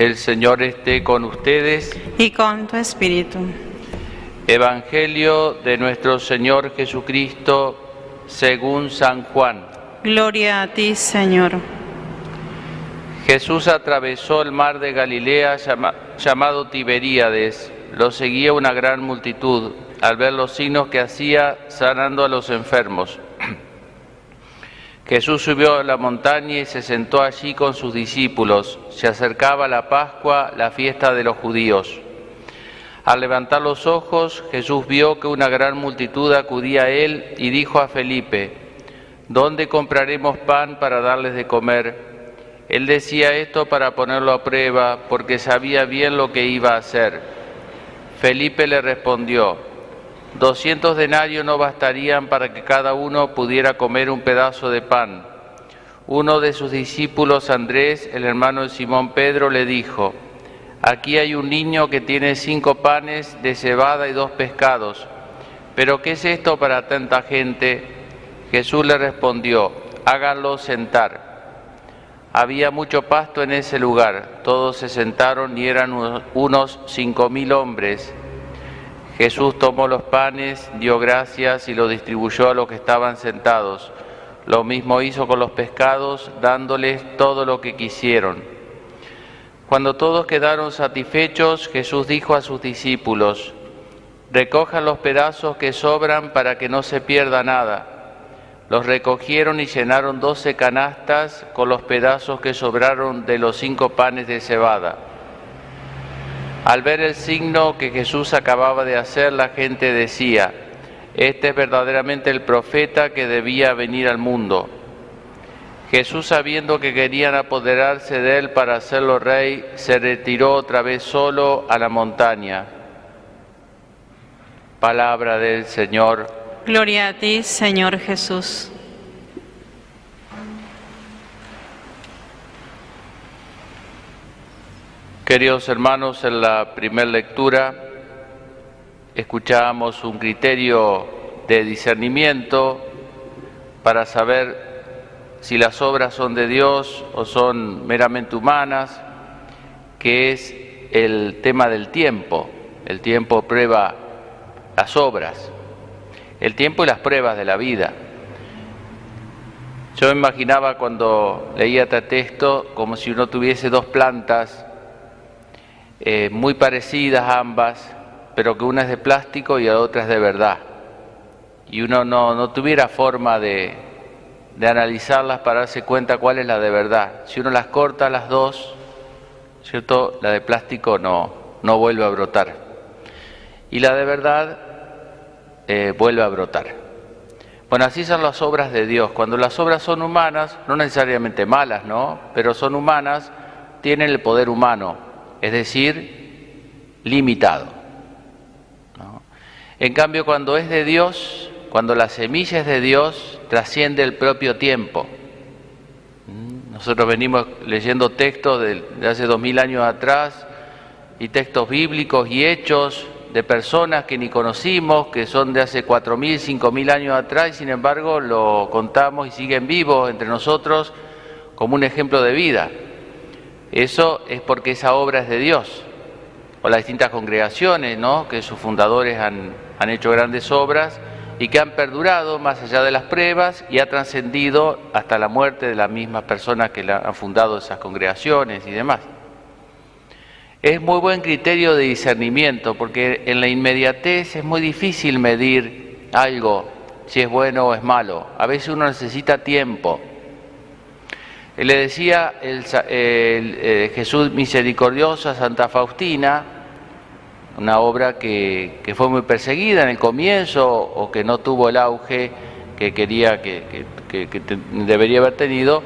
El Señor esté con ustedes. Y con tu espíritu. Evangelio de nuestro Señor Jesucristo según San Juan. Gloria a ti, Señor. Jesús atravesó el mar de Galilea llamado Tiberíades. Lo seguía una gran multitud al ver los signos que hacía sanando a los enfermos. Jesús subió a la montaña y se sentó allí con sus discípulos. Se acercaba la Pascua, la fiesta de los judíos. Al levantar los ojos, Jesús vio que una gran multitud acudía a él y dijo a Felipe: ¿Dónde compraremos pan para darles de comer? Él decía esto para ponerlo a prueba, porque sabía bien lo que iba a hacer. Felipe le respondió: 200 denarios no bastarían para que cada uno pudiera comer un pedazo de pan. Uno de sus discípulos, Andrés, el hermano de Simón Pedro, le dijo: Aquí hay un niño que tiene 5 panes de cebada y 2 pescados. ¿Pero qué es esto para tanta gente? Jesús le respondió: háganlo sentar. Había mucho pasto en ese lugar. Todos se sentaron y eran unos 5.000 hombres. Jesús tomó los panes, dio gracias y los distribuyó a los que estaban sentados. Lo mismo hizo con los pescados, dándoles todo lo que quisieron. Cuando todos quedaron satisfechos, Jesús dijo a sus discípulos: recojan los pedazos que sobran para que no se pierda nada. Los recogieron y llenaron 12 canastas con los pedazos que sobraron de los 5 panes de cebada. Al ver el signo que Jesús acababa de hacer, la gente decía: este es verdaderamente el profeta que debía venir al mundo. Jesús, sabiendo que querían apoderarse de él para hacerlo rey, se retiró otra vez solo a la montaña. Palabra del Señor. Gloria a ti, Señor Jesús. Queridos hermanos, en la primera lectura escuchábamos un criterio de discernimiento para saber si las obras son de Dios o son meramente humanas, que es el tema del tiempo. El tiempo prueba las obras, el tiempo y las pruebas de la vida. Yo me imaginaba cuando leía este texto como si uno tuviese 2 plantas muy parecidas ambas, pero que una es de plástico y la otra es de verdad. Y uno no tuviera forma de analizarlas para darse cuenta cuál es la de verdad. Si uno las corta las dos, ¿cierto?, la de plástico no vuelve a brotar. Y la de verdad vuelve a brotar. Bueno, así son las obras de Dios. Cuando las obras son humanas, no necesariamente malas, ¿no?, pero son humanas, tienen el poder humano, es decir, limitado, ¿no? En cambio, cuando es de Dios, cuando la semilla es de Dios, trasciende el propio tiempo. Nosotros venimos leyendo textos de hace 2000 años atrás, y textos bíblicos y hechos de personas que ni conocimos, que son de hace 4000, 5000 años atrás, y sin embargo lo contamos y siguen vivos entre nosotros como un ejemplo de vida. Eso es porque esa obra es de Dios. O las distintas congregaciones, ¿no?, que sus fundadores han hecho grandes obras y que han perdurado más allá de las pruebas y ha trascendido hasta la muerte de las mismas personas que han fundado esas congregaciones y demás. Es muy buen criterio de discernimiento, porque en la inmediatez es muy difícil medir algo, si es bueno o es malo. A veces uno necesita tiempo. Le decía Jesús misericordioso a Santa Faustina, una obra que fue muy perseguida en el comienzo o que no tuvo el auge que quería, que debería haber tenido.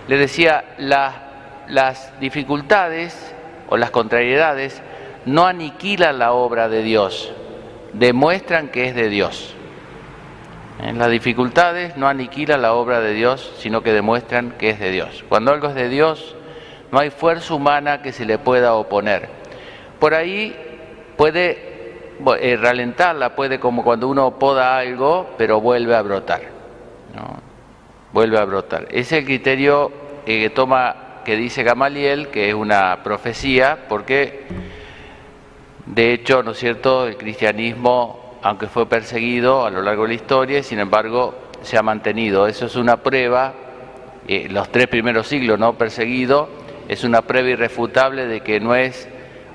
Le decía: las dificultades o las contrariedades no aniquilan la obra de Dios, demuestran que es de Dios. Las dificultades no aniquilan la obra de Dios, sino que demuestran que es de Dios. Cuando algo es de Dios, no hay fuerza humana que se le pueda oponer. Por ahí puede ralentarla, puede, como cuando uno poda algo, pero vuelve a brotar, ¿no? Vuelve a brotar. Ese es el criterio que toma que dice Gamaliel, que es una profecía, porque de hecho, ¿no es cierto?, el cristianismo, aunque fue perseguido a lo largo de la historia, sin embargo, se ha mantenido. Eso es una prueba, los 3 primeros siglos no perseguido, es una prueba irrefutable de que no es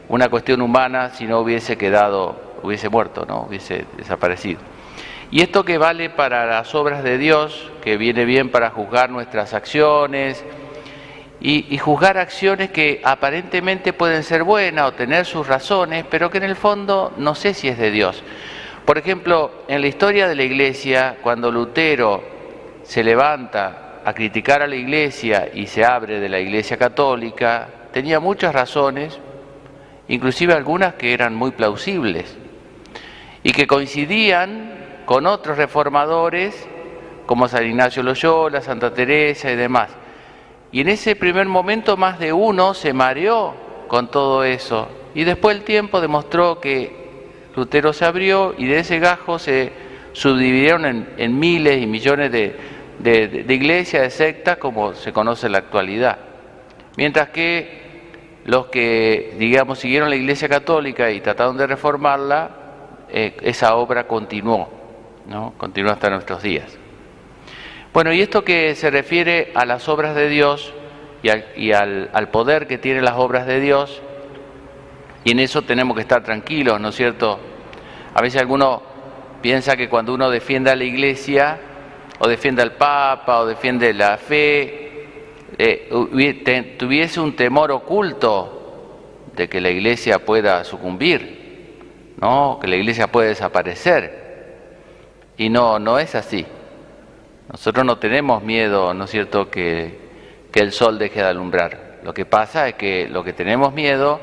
una cuestión humana si no hubiese muerto, ¿no?, hubiese desaparecido. Y esto que vale para las obras de Dios, que viene bien para juzgar nuestras acciones, y juzgar acciones que aparentemente pueden ser buenas o tener sus razones, pero que en el fondo no sé si es de Dios. Por ejemplo, en la historia de la Iglesia, cuando Lutero se levanta a criticar a la Iglesia y se abre de la Iglesia católica, tenía muchas razones, inclusive algunas que eran muy plausibles, y que coincidían con otros reformadores, como San Ignacio Loyola, Santa Teresa y demás. Y en ese primer momento más de uno se mareó con todo eso. Y después el tiempo demostró que Lutero se abrió y de ese gajo se subdividieron en miles y millones de iglesias, de sectas, como se conoce en la actualidad. Mientras que los que, digamos, siguieron la Iglesia Católica y trataron de reformarla, esa obra continuó, ¿no? Continúa hasta nuestros días. Bueno, y esto que se refiere a las obras de Dios y al poder que tienen las obras de Dios, y en eso tenemos que estar tranquilos, ¿no es cierto? A veces alguno piensa que cuando uno defiende a la Iglesia, o defiende al Papa, o defiende la fe, tuviese un temor oculto de que la Iglesia pueda sucumbir, ¿no?, que la Iglesia puede desaparecer. Y no es así. Nosotros no tenemos miedo, ¿no es cierto?, que el sol deje de alumbrar. Lo que pasa es que lo que tenemos miedo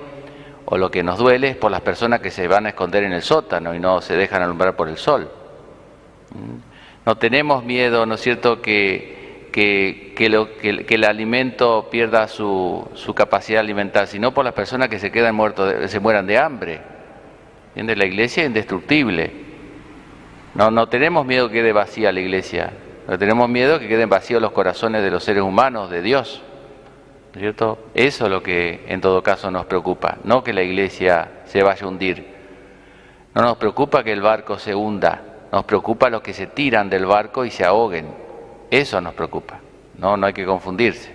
o lo que nos duele es por las personas que se van a esconder en el sótano y no se dejan alumbrar por el sol. No tenemos miedo, ¿no es cierto?, que el alimento pierda su capacidad de alimentar, sino por las personas que se quedan se mueran de hambre. ¿Entiendes? La Iglesia es indestructible. No tenemos miedo que quede vacía la Iglesia. No tenemos miedo que queden vacíos los corazones de los seres humanos, de Dios, ¿no es cierto? Eso es lo que en todo caso nos preocupa, no que la Iglesia se vaya a hundir. No nos preocupa que el barco se hunda, nos preocupa los que se tiran del barco y se ahoguen. Eso nos preocupa, no hay que confundirse.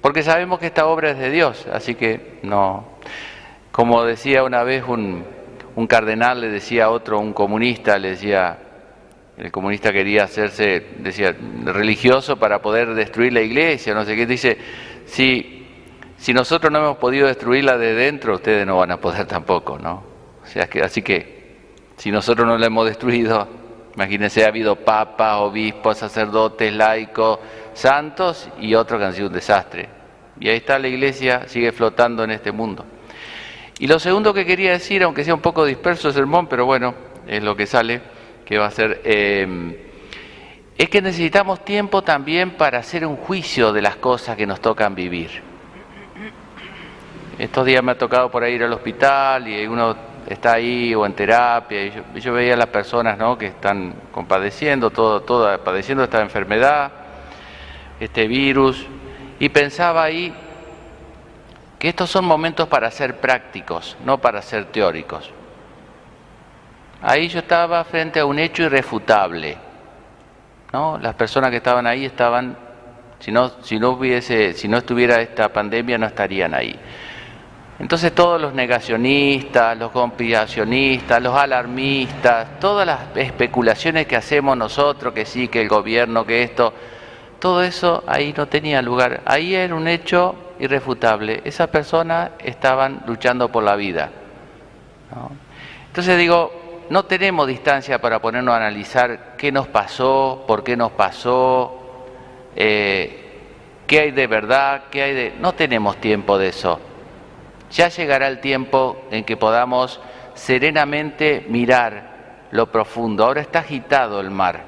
Porque sabemos que esta obra es de Dios, así que no. Como decía una vez un cardenal, le decía a otro, un comunista, le decía... El comunista quería hacerse, decía, religioso para poder destruir la Iglesia, no sé qué. Dice, si nosotros no hemos podido destruirla de dentro, ustedes no van a poder tampoco, ¿no? O sea, así que, si nosotros no la hemos destruido, imagínense, ha habido papas, obispos, sacerdotes, laicos, santos y otros que han sido un desastre. Y ahí está la Iglesia, sigue flotando en este mundo. Y lo segundo que quería decir, aunque sea un poco disperso el sermón, pero bueno, es lo que sale, que va a ser, es que necesitamos tiempo también para hacer un juicio de las cosas que nos tocan vivir. Estos días me ha tocado por ahí ir al hospital y uno está ahí o en terapia, y yo veía a las personas, ¿no?, que están padeciendo padeciendo esta enfermedad, este virus, y pensaba ahí que estos son momentos para ser prácticos, no para ser teóricos. Ahí yo estaba frente a un hecho irrefutable, ¿no? Las personas que estaban ahí estaban, si no estuviera esta pandemia, no estarían ahí. Entonces todos los negacionistas, los conspiracionistas, los alarmistas, todas las especulaciones que hacemos nosotros, que sí, que el gobierno, que esto, todo eso ahí no tenía lugar. Ahí era un hecho irrefutable. Esas personas estaban luchando por la vida, ¿no? Entonces digo, no tenemos distancia para ponernos a analizar qué nos pasó, por qué nos pasó, qué hay de verdad, qué hay de... No tenemos tiempo de eso. Ya llegará el tiempo en que podamos serenamente mirar lo profundo. Ahora está agitado el mar,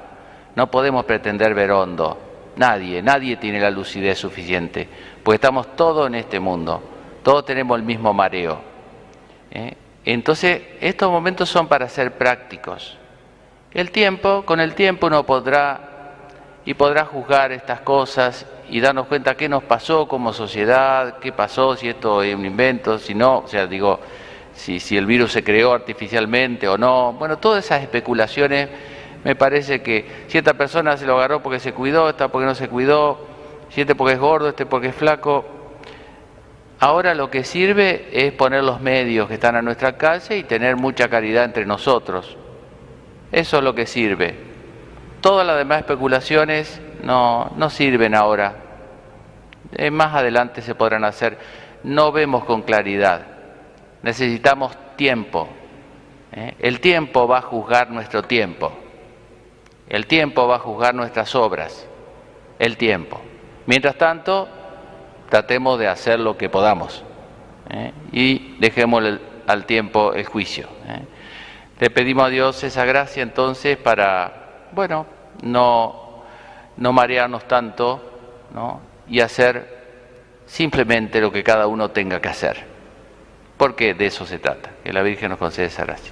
no podemos pretender ver hondo. Nadie tiene la lucidez suficiente, porque estamos todos en este mundo, todos tenemos el mismo mareo. Entonces, estos momentos son para ser prácticos. Con el tiempo uno podrá y podrá juzgar estas cosas y darnos cuenta qué nos pasó como sociedad, qué pasó, si esto es un invento, si no, o sea, digo, si el virus se creó artificialmente o no. Bueno, todas esas especulaciones, me parece que si esta persona se lo agarró porque se cuidó, esta porque no se cuidó, si este porque es gordo, este porque es flaco. Ahora lo que sirve es poner los medios que están a nuestra alcance y tener mucha caridad entre nosotros. Eso es lo que sirve. Todas las demás especulaciones no sirven ahora. Más adelante se podrán hacer. No vemos con claridad. Necesitamos tiempo. El tiempo va a juzgar nuestro tiempo. El tiempo va a juzgar nuestras obras. El tiempo. Mientras tanto, tratemos de hacer lo que podamos. Y dejemos al tiempo el juicio. Le pedimos a Dios esa gracia entonces para, bueno, no marearnos tanto, ¿no? Y hacer simplemente lo que cada uno tenga que hacer. Porque de eso se trata, que la Virgen nos conceda esa gracia.